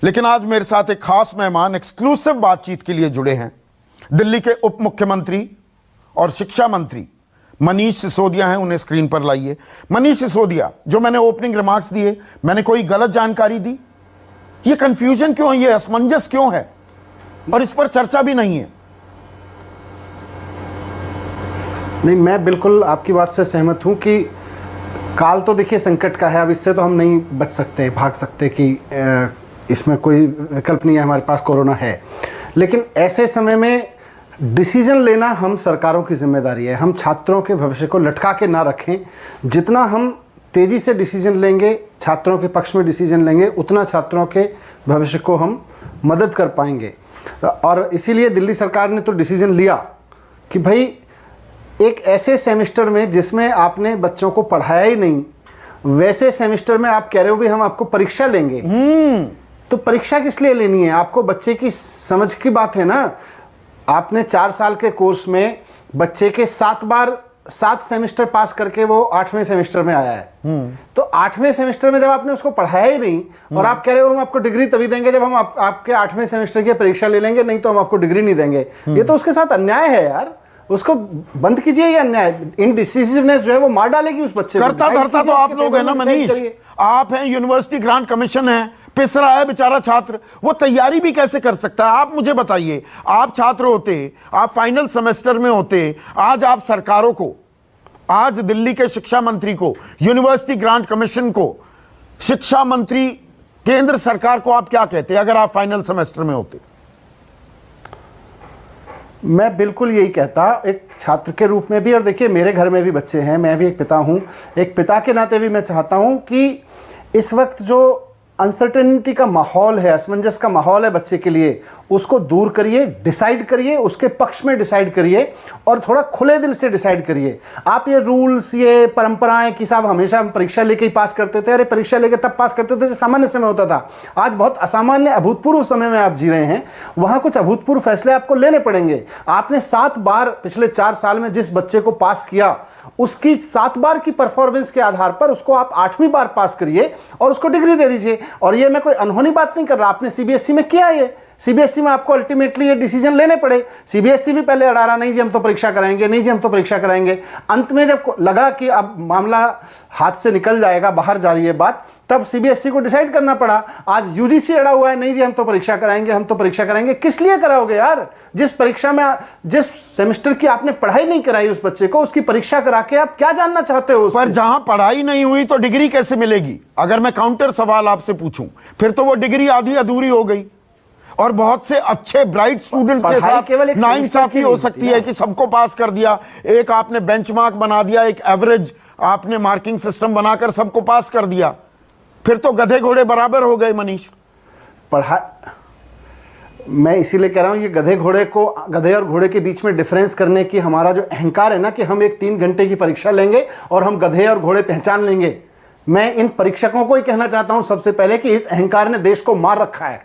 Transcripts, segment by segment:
लेकिन आज मेरे साथ एक खास मेहमान एक्सक्लूसिव बातचीत के लिए जुड़े हैं। दिल्ली के उप मुख्यमंत्री और शिक्षा मंत्री मनीष सिसोदिया हैं। उन्हें स्क्रीन पर लाइए। मनीष सिसोदिया, जो मैंने ओपनिंग रिमार्क्स दिए, मैंने कोई गलत जानकारी दी? ये कंफ्यूजन क्यों है, ये असमंजस क्यों है, और इस पर चर्चा भी नहीं है? नहीं, मैं बिल्कुल आपकी बात से सहमत हूं कि काल तो देखिए संकट का है। अब इससे तो हम नहीं बच सकते, भाग सकते कि इसमें कोई विकल्प नहीं है, हमारे पास कोरोना है। लेकिन ऐसे समय में डिसीजन लेना हम सरकारों की जिम्मेदारी है। हम छात्रों के भविष्य को लटका के ना रखें। जितना हम तेज़ी से डिसीजन लेंगे, छात्रों के पक्ष में डिसीजन लेंगे, उतना छात्रों के भविष्य को हम मदद कर पाएंगे। और इसीलिए दिल्ली सरकार ने तो डिसीजन लिया कि भाई एक ऐसे सेमेस्टर में जिसमें आपने बच्चों को पढ़ाया ही नहीं, वैसे सेमेस्टर में आप कह रहे हो भी हम आपको परीक्षा लेंगे। तो परीक्षा किस लिए लेनी है? आपको बच्चे की समझ की बात है ना। आपने 4 साल के कोर्स में बच्चे के 7 सेमेस्टर पास करके वो 8वें सेमेस्टर में आया है। तो 8वें सेमेस्टर में जब आपने उसको पढ़ाया ही नहीं और आप कह रहे हो हम आपको डिग्री तभी देंगे जब हम आपके 8वें सेमेस्टर की परीक्षा ले लेंगे, नहीं तो हम आपको डिग्री नहीं देंगे। ये तो उसके साथ अन्याय है यार। उसको बंद कीजिए ये अन्याय। इनडिसिसिवनेस जो है वो मार डालेगी उस बच्चे को। करता धरता तो आप लोग हैं ना मनीष। आप हैं, यूनिवर्सिटी ग्रांट कमीशन है, पिस रहा है बेचारा छात्र। वो तैयारी भी कैसे कर सकता है? आप मुझे बताइए। आप छात्र होते, आप फाइनल सेमेस्टर में होते, आज आप सरकारों को, आज दिल्ली के शिक्षा मंत्री को, यूनिवर्सिटी ग्रांट कमीशन को, शिक्षा मंत्री केंद्र सरकार को आप क्या कहते अगर आप फाइनल सेमेस्टर में होते? मैं बिल्कुल यही कहता, एक छात्र के रूप में भी। और देखिए मेरे घर में भी बच्चे हैं, मैं भी एक पिता हूं। एक पिता के नाते भी मैं चाहता हूं कि इस वक्त जो अनसर्टेनिटी का माहौल है, असमंजस का माहौल है बच्चे के लिए, उसको दूर करिए, डिसाइड करिए, उसके पक्ष में डिसाइड करिए और थोड़ा खुले दिल से डिसाइड करिए। आप ये रूल्स, ये परंपराएं कि साहब हमेशा हम परीक्षा लेके ही पास करते थे, अरे परीक्षा लेके तब पास करते थे जब सामान्य समय होता था। आज बहुत असामान्य, अभूतपूर्व समय में आप जी रहे हैं। वहां कुछ अभूतपूर्व फैसले आपको लेने पड़ेंगे। आपने 7 बार पिछले 4 साल में जिस बच्चे को पास किया, उसकी 7 बार की परफॉर्मेंस के आधार पर उसको आप 8वीं बार पास करिए और उसको डिग्री दे दीजिए। और ये मैं कोई अनहोनी बात नहीं कर रहा। आपने सीबीएसई में किया ये। सीबीएसई में आपको अल्टीमेटली ये डिसीजन लेने पड़े। सीबीएसई भी पहले अड़ा रहा, नहीं जी हम तो परीक्षा कराएंगे, नहीं जी हम तो परीक्षा कराएंगे। अंत में जब लगा कि अब मामला हाथ से निकल जाएगा, बाहर जा रही है बात, तब सीबीएसई को डिसाइड करना पड़ा। आज यूजीसी अड़ा हुआ है, नहीं जी हम तो परीक्षा कराएंगे, हम तो परीक्षा कराएंगे। किस लिए कराओगे यार? जिस परीक्षा में, जिस सेमेस्टर की आपने पढ़ाई नहीं कराई उस बच्चे को, उसकी परीक्षा करा के आप क्या जानना चाहते हो? पर जहां पढ़ाई नहीं हुई तो डिग्री कैसे मिलेगी? अगर मैं काउंटर सवाल आपसे पूछूं, फिर तो वो डिग्री आधी अधूरी हो गई। और बहुत से अच्छे ब्राइट स्टूडेंट के साथ नाइंसाफी हो सकती है कि सबको पास कर दिया। एक आपने बेंचमार्क बना दिया, एक एवरेज आपने मार्किंग सिस्टम बनाकर सबको पास कर दिया। फिर तो गधे घोड़े बराबर हो गए मनीष। मैं इसीलिए कह रहा हूं, ये गधे और घोड़े के बीच में डिफरेंस करने की हमारा जो अहंकार है ना, कि हम एक 3 घंटे की परीक्षा लेंगे और हम गधे और घोड़े पहचान लेंगे। मैं इन परीक्षकों को ही कहना चाहता हूं सबसे पहले कि इस अहंकार ने देश को मार रखा है,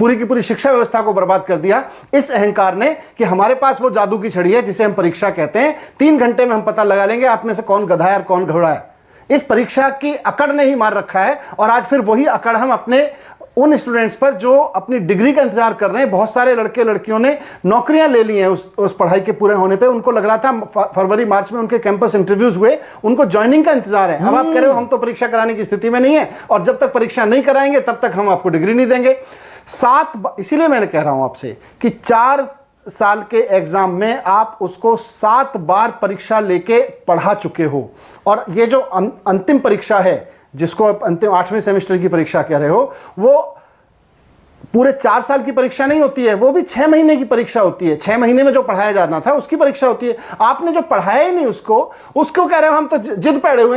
पूरी की पूरी शिक्षा व्यवस्था को बर्बाद कर दिया इस अहंकार ने, कि हमारे पास वो जादू की छड़ी है जिसे हम परीक्षा कहते हैं। 3 घंटे में हम पता लगा लेंगे आप में से कौन गधा है और कौन घोड़ा है। इस परीक्षा की अकड़ ने ही मार रखा है। और आज फिर वही अकड़ हम अपने उन स्टूडेंट्स पर जो अपनी डिग्री का इंतजार कर रहे हैं। बहुत सारे लड़के लड़कियों ने नौकरियां ले ली हैं उस पढ़ाई के पूरे होने पे। उनको लग रहा था फरवरी मार्च में उनके कैंपस इंटरव्यूज हुए, उनको ज्वाइनिंग का इंतजार है। अब आप कह रहे हो हम तो परीक्षा कराने की स्थिति में नहीं है, और जब तक परीक्षा नहीं कराएंगे तब तक हम आपको डिग्री नहीं देंगे। इसीलिए मैंने कह रहा हूं आपसे कि 4 साल के एग्जाम में आप उसको 7 बार परीक्षा लेके पढ़ा चुके हो। और ये जो अंतिम परीक्षा है, जिसको आप अंतिम 8वें सेमेस्टर की परीक्षा कह रहे हो, वो पूरे 4 साल की परीक्षा नहीं होती है, वो भी 6 महीने की परीक्षा होती है। 6 महीने में जो पढ़ाया जाना था उसकी परीक्षा होती है। आपने जो पढ़ाया ही नहीं उसको कह रहे हो हम तो जिद पे अड़े हुए हैं।